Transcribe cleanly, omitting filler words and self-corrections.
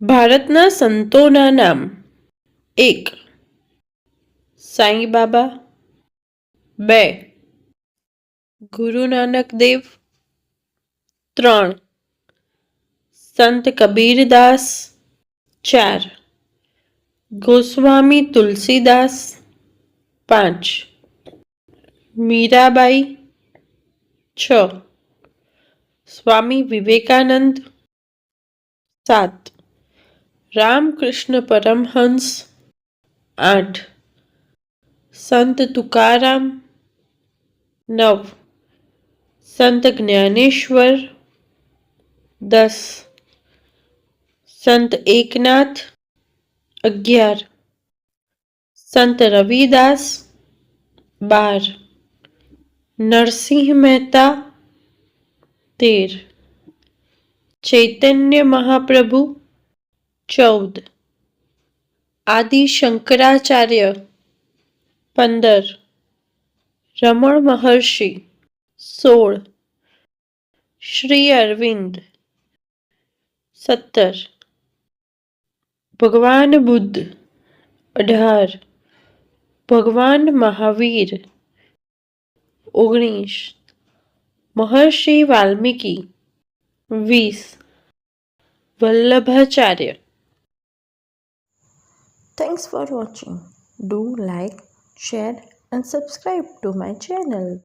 ભારતના સંતોના નામ: 1. સાંઈ બાબા. 2. ગુરુ નાનક દેવ. 3. સંત કબીરદાસ. 4. ગોસ્વામી તુલસીદાસ. 5. મીરાબાઈ. 6. સ્વામી વિવેકાનંદ. 7. રામકૃષ્ણ પરમહંસ. 8. સંત તુકારામ. 9. સંત જ્ઞાનેશ્વર. 10. સંત એકનાથ. 11. સંત રવિદાસ. 12. નરસિંહ મહેતા. 13. ચૈતન્ય મહાપ્રભુ. 14. આદિ શંકરાચાર્ય. 15. રમણ મહર્ષિ. 16. શ્રી અરવિંદ. 17. ભગવાન બુદ્ધ. 18. ભગવાન મહાવીર. 19. મહર્ષિ Valmiki. 20. Vallabhacharya. Thanks for watching. Do like, share and subscribe to my channel.